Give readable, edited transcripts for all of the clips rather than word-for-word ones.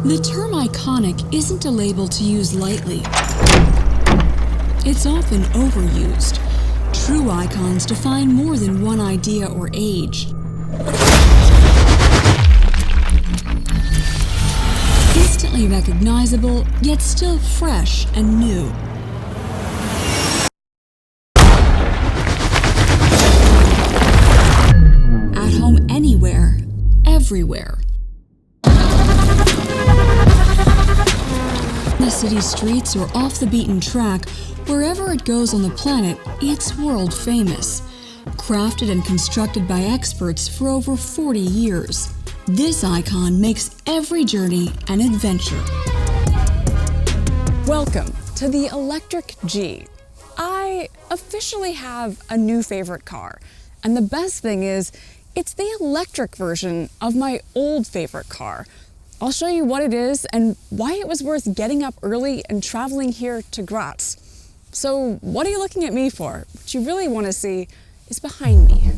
The term iconic isn't a label to use lightly. It's often overused. True icons define more than one idea or age. Instantly recognizable, yet still fresh and new. At home anywhere, everywhere. The city streets or off the beaten track, wherever it goes on the planet, it's world famous. Crafted and constructed by experts for over 40 years. This icon makes every journey an adventure. Welcome to the Electric G. I officially have a new favorite car. And the best thing is, it's the electric version of my old favorite car. I'll show you what it is and why it was worth getting up early and traveling here to Graz. So what are you looking at me for? What you really want to see is behind me.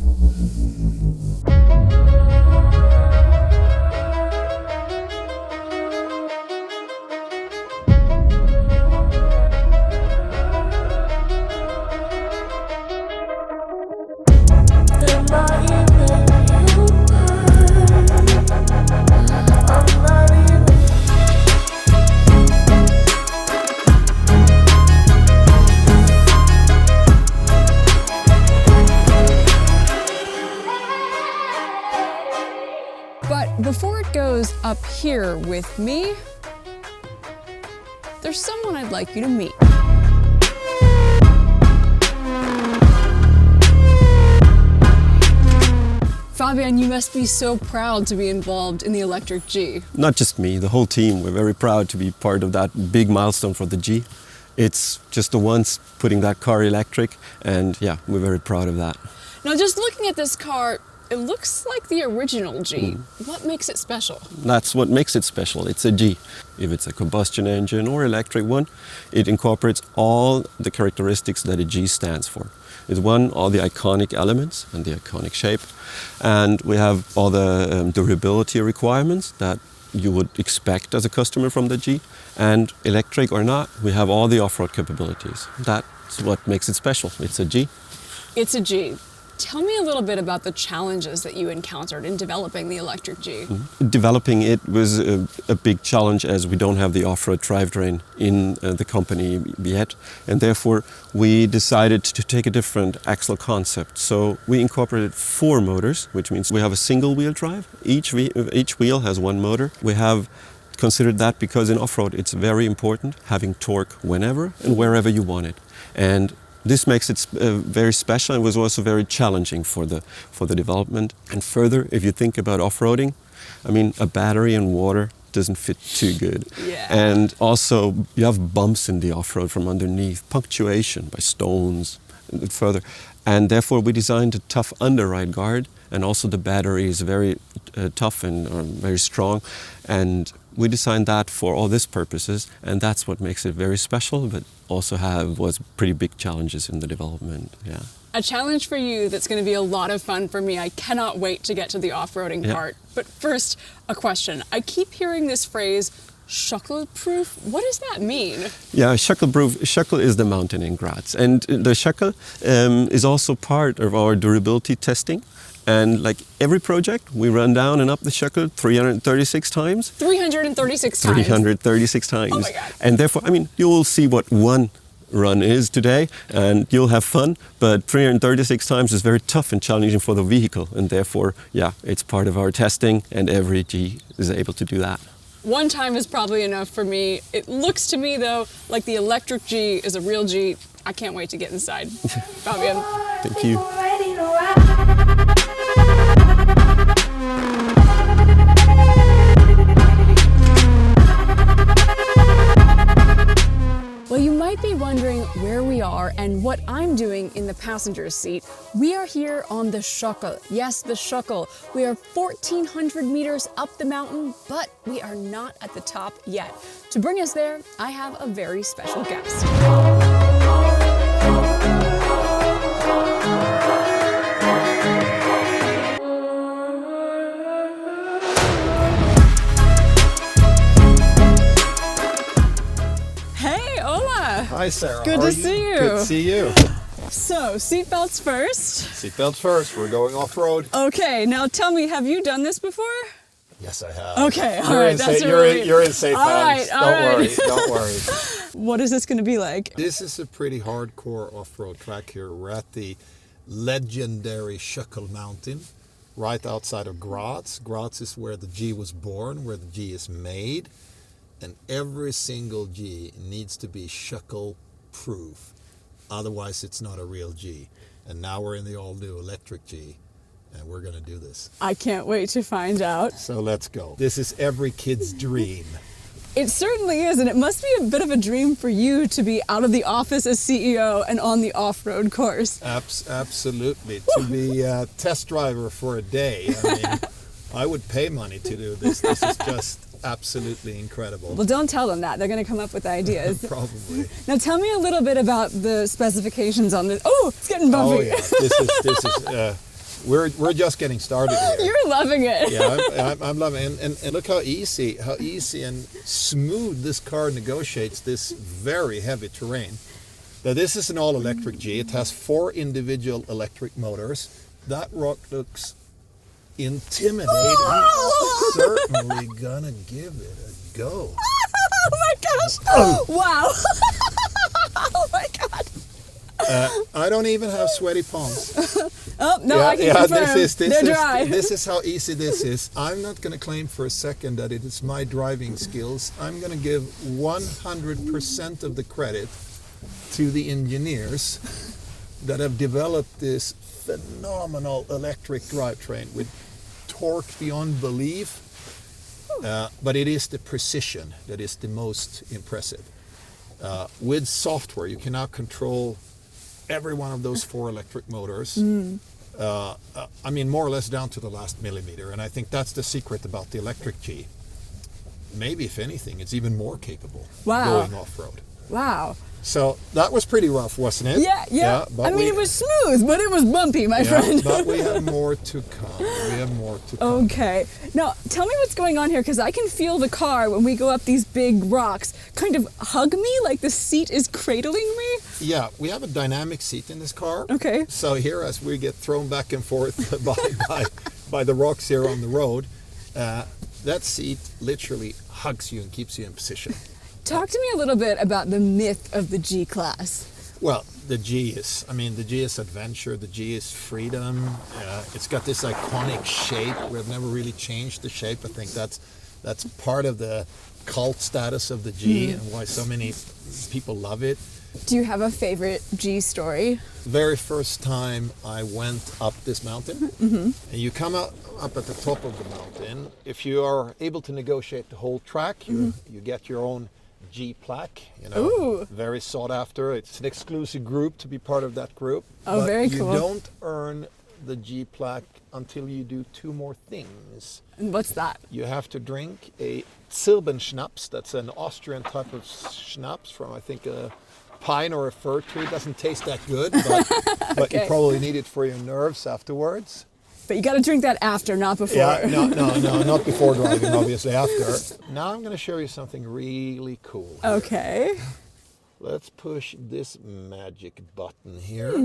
But before it goes up here with me, there's someone I'd like you to meet. Fabian, you must be so proud to be involved in the Electric G. Not just me, the whole team. We're very proud to be part of that big milestone for the G. It's just the ones putting that car electric, and yeah, we're very proud of that. Now, just looking at this car, it looks like the original G. What makes it special? That's what makes it special. It's a G. If it's a combustion engine or electric one, it incorporates all the characteristics that a G stands for. It's all the iconic elements and the iconic shape. And we have all the durability requirements that you would expect as a customer from the G. And electric or not, we have all the off-road capabilities. That's what makes it special. It's a G. It's a G. Tell me a little bit about the challenges that you encountered in developing the Electric G. Developing it was a big challenge, as we don't have the off-road drivetrain in the company yet, and therefore we decided to take a different axle concept. So we incorporated 4 motors, which means we have a single wheel drive. Each wheel has 1 motor. We have considered that because in off-road it's very important having torque whenever and wherever you want it. And this makes it very special and was also very challenging for the development. And further, if you think about off-roading, I mean, a battery and water doesn't fit too good. Yeah. And also, you have bumps in the off-road from underneath, punctuation by stones, and further. And therefore, we designed a tough underride guard, and also the battery is very tough and very strong. And we designed that for all these purposes, and that's what makes it very special, but also was pretty big challenges in the development. Yeah. A challenge for you that's going to be a lot of fun for me. I cannot wait to get to the off-roading part. But first, a question. I keep hearing this phrase, Schöckl-proof. What does that mean? Yeah, Schöckl-proof. Schöckl is the mountain in Graz, and the Schöckl is also part of our durability testing. And like every project, we run down and up the Schöckl 336 times. 336 times? 336 times. Oh my God. And therefore, I mean, you will see what one run is today, and you'll have fun, but 336 times is very tough and challenging for the vehicle, and therefore, yeah, it's part of our testing, and every G is able to do that. One time is probably enough for me. It looks to me, though, like the Electric G is a real G. I can't wait to get inside. Fabian. Thank you. Well, you might be wondering where we are and what I'm doing in the passenger's seat. We are here on the Schöckl. Yes, the Schöckl. We are 1,400 meters up the mountain, but we are not at the top yet. To bring us there, I have a very special guest. Sarah. Good How to are see you. Good to see you. So, seatbelts first. Seatbelts first. We're going off-road. Okay, now tell me, have you done this before? Yes, I have. Okay, all right, that's you're in safe All hands. right, all right. Worry. Don't worry. What is this going to be like? This is a pretty hardcore off-road track here. We're at the legendary Schöckl mountain, right outside of Graz. Graz is where the G was born, where the G is made, and every single G needs to be Schöckl proof. Otherwise, it's not a real G. And now we're in the all-new electric G, and we're going to do this. I can't wait to find out. So let's go. This is every kid's dream. It certainly is, and it must be a bit of a dream for you to be out of the office as CEO and on the off-road course. Absolutely. To be a test driver for a day. I mean, I would pay money to do this. This is just absolutely incredible. Well, don't tell them that. They're going to come up with ideas. Probably. Now, tell me a little bit about the specifications on this. Oh, it's getting bumpy. Oh, yeah. This is we're just getting started here. You're loving it. Yeah, I'm loving it. And look how easy and smooth this car negotiates this very heavy terrain. Now, this is an all-electric G. It has 4 individual electric motors. That rock looks intimidating. I'm certainly gonna give it a go. Oh my gosh! Oh. Wow! Oh my god! I don't even have sweaty palms. Oh no, I can confirm. They're dry. This is how easy this is. I'm not going to claim for a second that it is my driving skills. I'm going to give 100% of the credit to the engineers that have developed this phenomenal electric drivetrain with torque beyond belief. But it is the precision that is the most impressive. With software, you can now control every one of those 4 electric motors. I mean, more or less down to the last millimeter. And I think that's the secret about the electric G. Maybe, if anything, it's even more capable going off-road. Wow. So that was pretty rough, wasn't it? Yeah. I mean, it was smooth, but it was bumpy, my friend. But we have more to come. Okay. Now, tell me what's going on here, because I can feel the car when we go up these big rocks kind of hug me, like the seat is cradling me. Yeah, we have a dynamic seat in this car. Okay. So here, as we get thrown back and forth by the rocks here on the road, that seat literally hugs you and keeps you in position. Talk to me a little bit about the myth of the G-Class. Well, the G is adventure, the G is freedom. It's got this iconic shape. We've never really changed the shape. I think that's part of the cult status of the G and why so many people love it. Do you have a favorite G story? The very first time I went up this mountain, and you come up at the top of the mountain, if you are able to negotiate the whole track, you get your own G plaque, Ooh. Very sought after. It's an exclusive group to be part of that group. Oh, very cool. You don't earn the G plaque until you do 2 more things. And what's that? You have to drink a Zilbenschnaps. That's an Austrian type of schnapps from, I think, a pine or a fir tree. It doesn't taste that good, but Okay. you probably need it for your nerves afterwards. But you got to drink that after, not before. Yeah, no, not before driving, obviously after. Now I'm going to show you something really cool. Okay. Let's push this magic button here.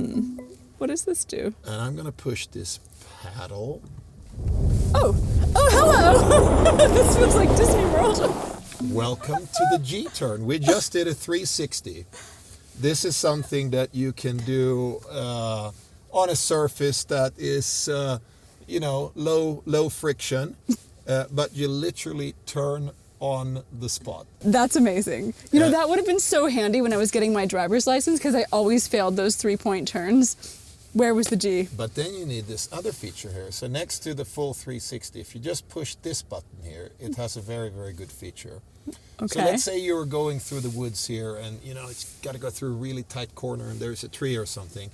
What does this do? And I'm going to push this paddle. Oh, hello. This feels like Disney World. Welcome to the G-turn. We just did a 360. This is something that you can do on a surface that is, low friction, but you literally turn on the spot. That's amazing. That would have been so handy when I was getting my driver's license because I always failed those 3-point turns. Where was the G? But then you need this other feature here. So next to the full 360, if you just push this button here, it has a very, very good feature. Okay. So let's say you were going through the woods here and, it's got to go through a really tight corner and there's a tree or something.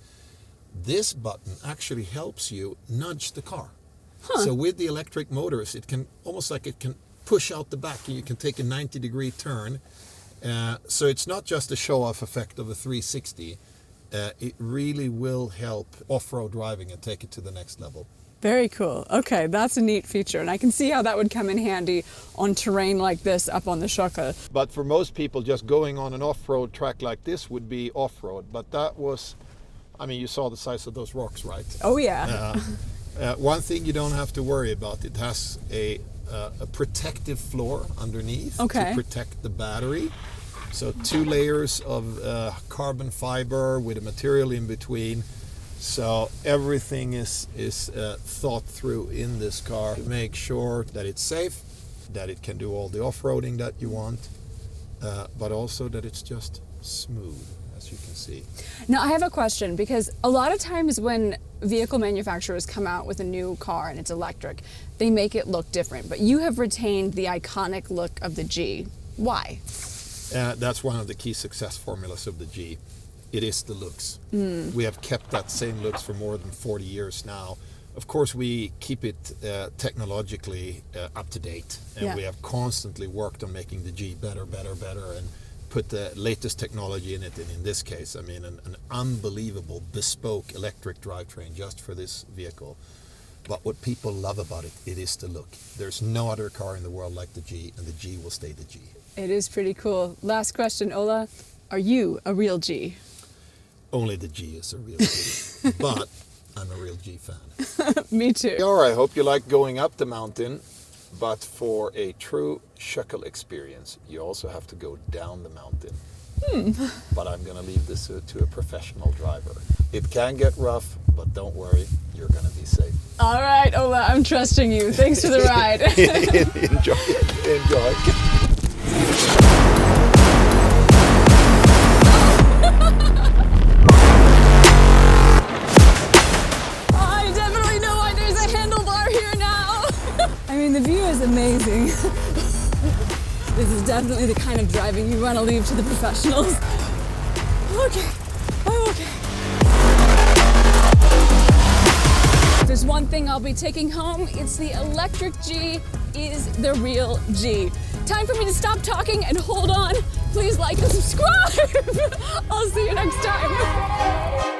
This button actually helps you nudge the car. Huh. So with the electric motors, it can push out the back and you can take a 90-degree turn. So it's not just a show-off effect of a 360. It really will help off-road driving and take it to the next level. Very cool. Okay, that's a neat feature, and I can see how that would come in handy on terrain like this up on the Schöckl. But for most people, just going on an off-road track like this would be off-road. But that was, I mean, you saw the size of those rocks, right? Oh yeah. One thing you don't have to worry about, it has a protective floor underneath to protect the battery. So 2 layers of carbon fiber with a material in between. So everything is thought through in this car to make sure that it's safe, that it can do all the off-roading that you want, but also that it's just smooth, as you can see. Now I have a question, because a lot of times when vehicle manufacturers come out with a new car and it's electric, they make it look different, but you have retained the iconic look of the G. Why? That's one of the key success formulas of the G. It is the looks. We have kept that same looks for more than 40 years now. Of course, we keep it technologically up to date, and we have constantly worked on making the G better, and put the latest technology in it. And in this case, I mean, an unbelievable bespoke electric drivetrain just for this vehicle. But what people love about it, it is the look. There's no other car in the world like the G, and the G will stay the G. It is pretty cool. Last question, Ola. Are you a real G? Only the G is a real G, but I'm a real G fan. Me too. All right, I hope you like going up the mountain, but for a true Schöckl experience, you also have to go down the mountain. But I'm going to leave this to a professional driver. It can get rough, but don't worry, you're going to be safe. All right, Ola, I'm trusting you. Thanks for the ride. Enjoy. I definitely know why there's a handlebar here now. I mean, the view is amazing. This is definitely the kind of driving you want to leave to the professionals. Okay. If there's one thing I'll be taking home, it's the electric G is the real G. Time for me to stop talking and hold on. Please like and subscribe. I'll see you next time.